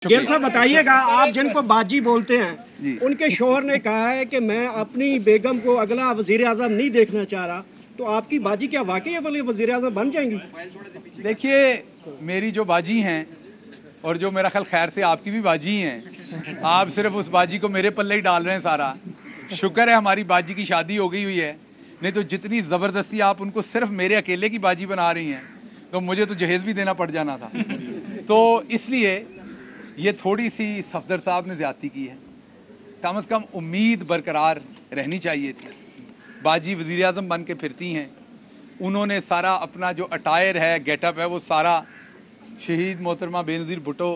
गिल साहब बताइएगा, आप जिनको बाजी बोलते हैं उनके शोहर ने कहा है कि मैं अपनी बेगम को अगला वजीर आजम नहीं देखना चाह रहा, तो आपकी बाजी क्या वाकई वाली वजीर आजम बन जाएंगी? देखिए, मेरी जो बाजी हैं और जो मेरा ख्याल खैर से आपकी भी बाजी हैं, आप सिर्फ उस बाजी को मेरे पल्ले ही डाल रहे हैं सारा। शुक्र है हमारी बाजी की शादी हो गई हुई है, नहीं तो जितनी जबरदस्ती आप उनको सिर्फ मेरे अकेले की बाजी बना रही हैं तो मुझे तो जहेज भी देना पड़ जाना था। तो इसलिए ये थोड़ी सी सफदर साहब ने ज्यादती की है। कम से कम उम्मीद बरकरार रहनी चाहिए थी। बाजी वजीर आजम बन के फिरती हैं, उन्होंने सारा अपना जो अटायर है, गेटअप है, वो सारा शहीद मोहतरमा बेनज़ीर भुट्टो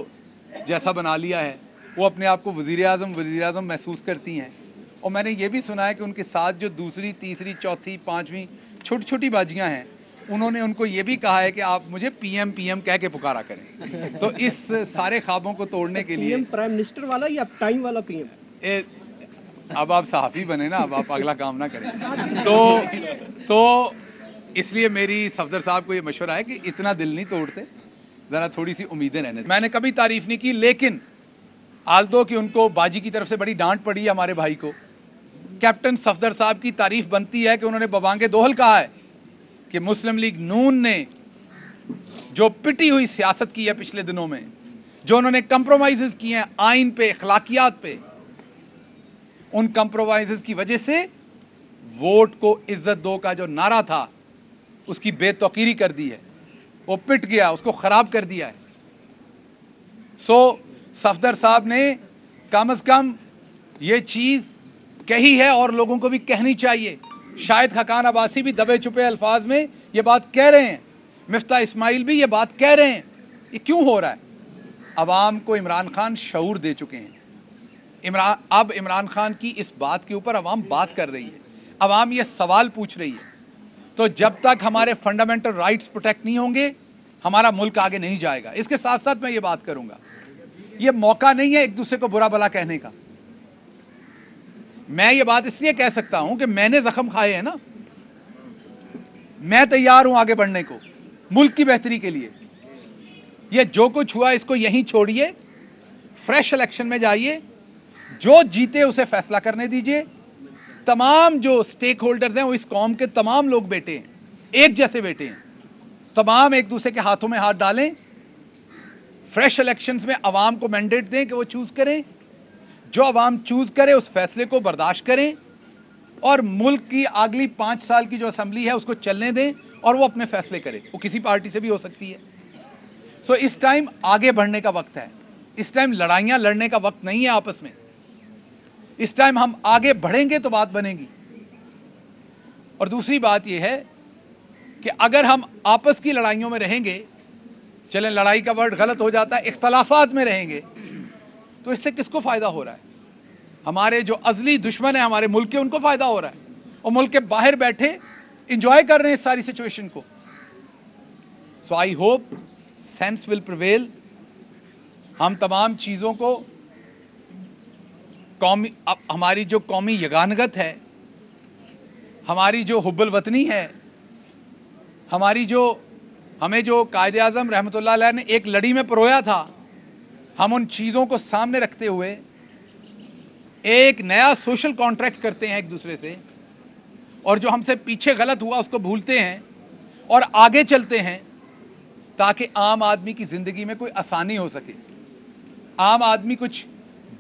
जैसा बना लिया है। वो अपने आप को वजीर आजम महसूस करती हैं। और मैंने ये भी सुना है कि उनके साथ जो दूसरी, तीसरी, चौथी, पांचवीं छोटी छोटी बाजियां हैं, उन्होंने उनको ये भी कहा है कि आप मुझे पीएम पीएम कह के पुकारा करें। तो इस सारे ख्वाबों को तोड़ने के लिए पीएम प्राइम मिनिस्टर वाला या टाइम वाला पीएम? अब आप सहाफी बने ना, अब आप अगला काम ना करें। तो इसलिए मेरी सफदर साहब को ये मशवरा है कि इतना दिल नहीं तोड़ते, जरा थोड़ी सी उम्मीदें रहने। मैंने कभी तारीफ नहीं की, लेकिन आल्दो कि उनको बाजी की तरफ से बड़ी डांट पड़ी है हमारे भाई को, कैप्टन सफदर साहब की तारीफ बनती है कि उन्होंने बबांगे दोहल कहा है कि मुस्लिम लीग नून ने जो पिटी हुई सियासत की है पिछले दिनों में, जो उन्होंने कंप्रोमाइजेस किए हैं आइन पे, अखलाकियात पे, उन कंप्रोमाइजेस की वजह से वोट को इज्जत दो का जो नारा था उसकी बेतौकीरी कर दी है। वो पिट गया, उसको खराब कर दिया है। सो सफदर साहब ने कम से कम ये चीज कही है और लोगों को भी कहनी चाहिए। शायद खकान अब्बासी भी दबे छुपे अल्फाज में ये बात कह रहे हैं, मिफ्ता इस्माइल भी ये बात कह रहे हैं। ये क्यों हो रहा है? अवाम को इमरान खान शऊर दे चुके हैं। अब इमरान खान की इस बात के ऊपर अवाम बात कर रही है, अवाम ये सवाल पूछ रही है। तो जब तक हमारे फंडामेंटल राइट्स प्रोटेक्ट नहीं होंगे, हमारा मुल्क आगे नहीं जाएगा। इसके साथ साथ मैं ये बात करूंगा, ये मौका नहीं है एक दूसरे को बुरा भला कहने का। मैं ये बात इसलिए कह सकता हूं कि मैंने जख्म खाए हैं ना, मैं तैयार हूं आगे बढ़ने को मुल्क की बेहतरी के लिए। ये जो कुछ हुआ इसको यहीं छोड़िए, फ्रेश इलेक्शन में जाइए, जो जीते उसे फैसला करने दीजिए। तमाम जो स्टेक होल्डर्स हैं वो इस कौम के तमाम लोग बेटे हैं, एक जैसे बेटे हैं। तमाम एक दूसरे के हाथों में हाथ डालें, फ्रेश इलेक्शंस में अवाम को मैंडेट दें कि वो चूज करें, जो अवाम चूज करे उस फैसले को बर्दाश्त करें और मुल्क की अगली 5 साल की जो असेंबली है उसको चलने दें और वो अपने फैसले करे। वो किसी पार्टी से भी हो सकती है। सो इस टाइम आगे बढ़ने का वक्त है, इस टाइम लड़ाइयां लड़ने का वक्त नहीं है आपस में। इस टाइम हम आगे बढ़ेंगे तो बात बनेगी। और दूसरी बात यह है कि अगर हम आपस की लड़ाइयों में रहेंगे, चलें लड़ाई का वर्ड गलत हो जाता है, इख्तलाफात में रहेंगे, तो इससे किसको फायदा हो रहा है? हमारे जो अजली दुश्मन है हमारे मुल्क के, उनको फायदा हो रहा है और मुल्क के बाहर बैठे एंजॉय कर रहे हैं इस सारी सिचुएशन को। So I hope sense will prevail. हम तमाम चीजों को हमारी जो कौमी यगानगत है, हमारी जो हुब्बुल वतनी है, हमें जो कायदे आजम रहमतुल्लाह अलैह ने एक लड़ी में परोया था, हम उन चीजों को सामने रखते हुए एक नया सोशल कॉन्ट्रैक्ट करते हैं एक दूसरे से, और जो हमसे पीछे गलत हुआ उसको भूलते हैं और आगे चलते हैं ताकि आम आदमी की जिंदगी में कोई आसानी हो सके, आम आदमी कुछ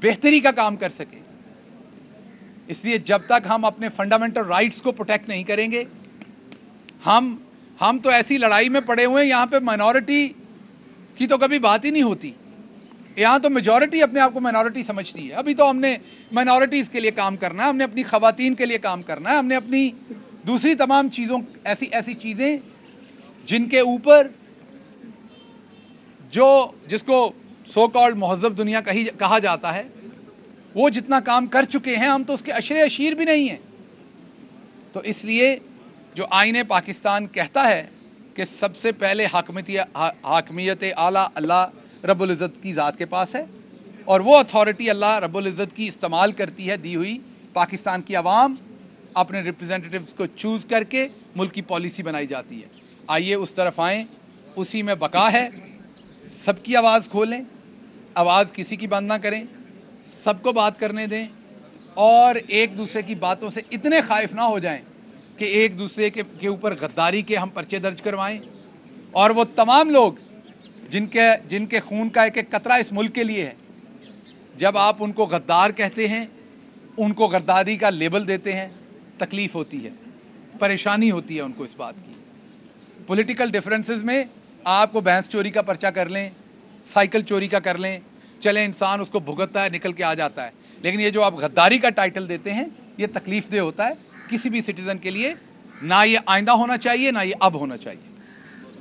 बेहतरी का काम कर सके। इसलिए जब तक हम अपने फंडामेंटल राइट्स को प्रोटेक्ट नहीं करेंगे, हम तो ऐसी लड़ाई में पड़े हुए हैं, यहां पे माइनॉरिटी की तो कभी बात ही नहीं होती। यहां तो मेजॉरिटी अपने आप को माइनॉरिटी समझती है। अभी तो हमने माइनॉरिटीज के लिए काम करना है, हमने अपनी खवातीन के लिए काम करना है, हमने अपनी दूसरी तमाम चीजों, ऐसी चीजें जिनके ऊपर जिसको सो कॉल्ड महज़ब दुनिया कहा जाता है, वो जितना काम कर चुके हैं, हम तो उसके अशरे अशीर भी नहीं है। तो इसलिए जो आईने पाकिस्तान कहता है कि सबसे पहले हाकमियत आला अल्लाह रब्बुल इज़्ज़त की ज़ात के पास है और वो अथॉरिटी अल्लाह रब्बुल इज़्ज़त की इस्तेमाल करती है दी हुई। पाकिस्तान की आवाम अपने रिप्रेजेंटेटिव्स को चूज करके मुल्क की पॉलिसी बनाई जाती है। आइए उस तरफ आएं, उसी में बका है। सबकी आवाज़ खोलें, आवाज़ किसी की बंद ना करें, सबको बात करने दें और एक दूसरे की बातों से इतने खाइफ ना हो जाएं कि एक दूसरे के ऊपर गद्दारी के हम पर्चे दर्ज करवाएं। और वो तमाम लोग जिनके खून का एक एक कतरा इस मुल्क के लिए है, जब आप उनको गद्दार कहते हैं, उनको गद्दारी का लेबल देते हैं, तकलीफ होती है, परेशानी होती है उनको इस बात की। पॉलिटिकल डिफरेंसेस में आपको भैंस चोरी का पर्चा कर लें, साइकिल चोरी का कर लें, चले इंसान उसको भुगतता है, निकल के आ जाता है। लेकिन ये जो आप गद्दारी का टाइटल देते हैं, ये तकलीफदेह होता है किसी भी सिटीजन के लिए। ना ये आइंदा होना चाहिए, ना ये अब होना चाहिए।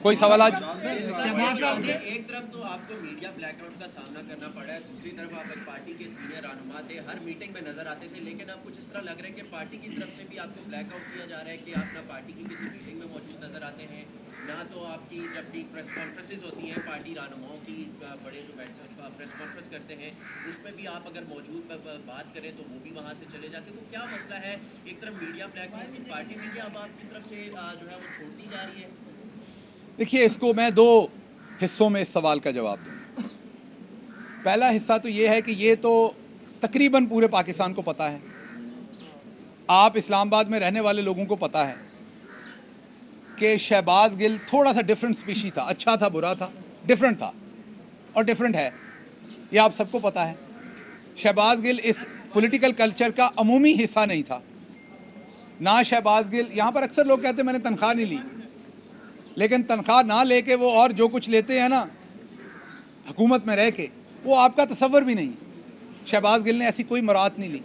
कोई सवाल आज? एक तरफ तो आपको मीडिया ब्लैकआउट का सामना करना पड़ा है, दूसरी तरफ आप एक पार्टी के सीनियर रहनुमा थे, हर मीटिंग में नजर आते थे, लेकिन अब कुछ इस तरह लग रहा है कि पार्टी की तरफ से भी आपको ब्लैकआउट किया जा रहा है कि आप ना पार्टी की किसी मीटिंग में मौजूद नजर आते हैं, ना तो आपकी जब भी प्रेस कॉन्फ्रेंसेज होती हैं पार्टी रहनुमाओं की, बड़े जो प्रेस कॉन्फ्रेंस करते हैं उसमें भी आप अगर मौजूद बात करें तो वो भी वहां से चले जाते हैं। तो क्या मसला है? एक तरफ मीडिया ब्लैकआउट की पार्टी भी क्या अब आपकी तरफ से जो है वो छोड़ती जा रही है? देखिए, इसको मैं दो हिस्सों में इस सवाल का जवाब दूं। पहला हिस्सा तो यह है कि ये तो तकरीबन पूरे पाकिस्तान को पता है, आप इस्लामाबाद में रहने वाले लोगों को पता है कि शहबाज गिल थोड़ा सा डिफरेंट स्पीशी था, अच्छा था, बुरा था, डिफरेंट था और डिफरेंट है, ये आप सबको पता है। शहबाज गिल इस पॉलिटिकल कल्चर का अमूमी हिस्सा नहीं था ना। शहबाज गिल, यहां पर अक्सर लोग कहते हैं मैंने तनख्वाह नहीं ली, लेकिन तनख्वाह ना लेके वो और जो कुछ लेते हैं ना हुकूमत में रह के, वो आपका तसव्वुर भी नहीं। शहबाज गिल ने ऐसी कोई मुराद नहीं ली।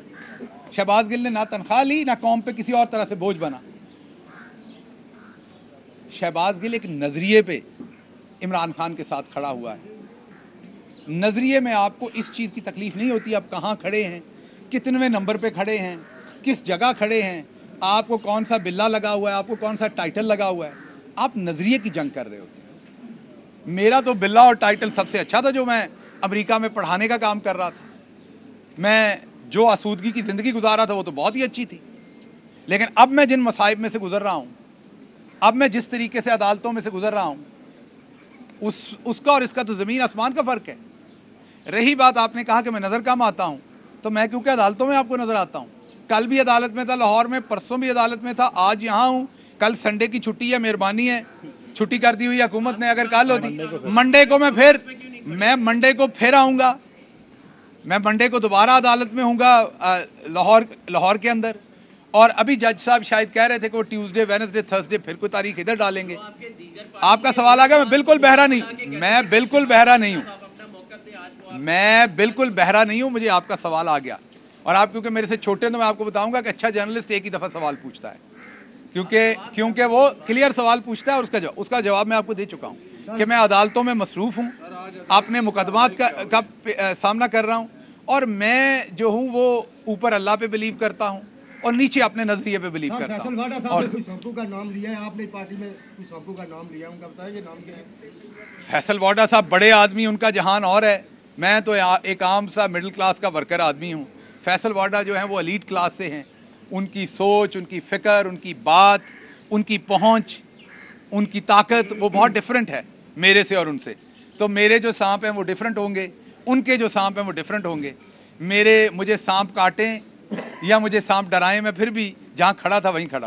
शहबाज गिल ने ना तनख्वाह ली, ना कौम पे किसी और तरह से बोझ बना। शहबाज गिल एक नजरिए पे इमरान खान के साथ खड़ा हुआ है। नजरिए में आपको इस चीज की तकलीफ नहीं होती आप कहां खड़े हैं, कितनवें नंबर पे खड़े हैं, किस जगह खड़े हैं, आपको कौन सा बिल्ला लगा हुआ है, आपको कौन सा टाइटल लगा हुआ है। आप नजरिए की जंग कर रहे होते हैं। मेरा तो बिल्ला और टाइटल सबसे अच्छा था जो मैं अमेरिका में पढ़ाने का काम कर रहा था। मैं जो आसूदगी की जिंदगी गुजार रहा था वो तो बहुत ही अच्छी थी, लेकिन अब मैं जिन मसाइब में से गुजर रहा हूं, अब मैं जिस तरीके से अदालतों में से गुजर रहा हूं, उसका और इसका तो जमीन आसमान का फर्क है। रही बात आपने कहा कि मैं नजर कम आता हूं, तो मैं क्योंकि अदालतों में आपको नजर आता हूं। कल भी अदालत में था लाहौर में, परसों भी अदालत में था, आज यहां हूं। कल संडे की छुट्टी है, मेहरबानी है, छुट्टी कर दी हुई हुकूमत ने। अगर कल होती मंडे को मैं मंडे को फिर आऊंगा, मैं मंडे को दोबारा अदालत में हूंगा लाहौर के अंदर। और अभी जज साहब शायद कह रहे थे कि वो ट्यूसडे, वेडनेसडे, थर्सडे फिर कोई तारीख इधर डालेंगे। आपका सवाल आ गया, मैं बिल्कुल बहरा नहीं, मैं बिल्कुल बहरा नहीं हूं, मैं बिल्कुल बहरा नहीं हूं। मुझे आपका सवाल आ गया, और आप क्योंकि मेरे से छोटे हैं तो मैं आपको बताऊंगा कि अच्छा जर्नलिस्ट एक ही दफा सवाल पूछता है, क्योंकि वो क्लियर सवाल पूछता है और उसका जवाब मैं आपको दे चुका हूं कि मैं अदालतों में मसरूफ हूं, अपने मुकदमात का सामना कर रहा हूं, और मैं जो हूं वो ऊपर अल्लाह पे बिलीव करता हूं और नीचे अपने नजरिए पे बिलीव करता हूं। और सबको का नाम लिया है आपने पार्टी में, कुछ सबको का नाम लिया, उनका बताइए नाम क्या है? फैसल वाडा साहब बड़े आदमी, उनका जहान और है, मैं तो एक आम सा मिडिल क्लास का वर्कर आदमी हूं। फैसल वाडा जो है वो एलीट क्लास से हैं, उनकी सोच, उनकी फिक्र, उनकी बात, उनकी पहुंच, उनकी ताकत वो बहुत डिफरेंट है मेरे से और उनसे। तो मेरे जो सांप हैं वो डिफरेंट होंगे, उनके जो सांप हैं वो डिफरेंट होंगे। मुझे सांप काटें या मुझे सांप डराएं, मैं फिर भी जहां खड़ा था वहीं खड़ा हूं।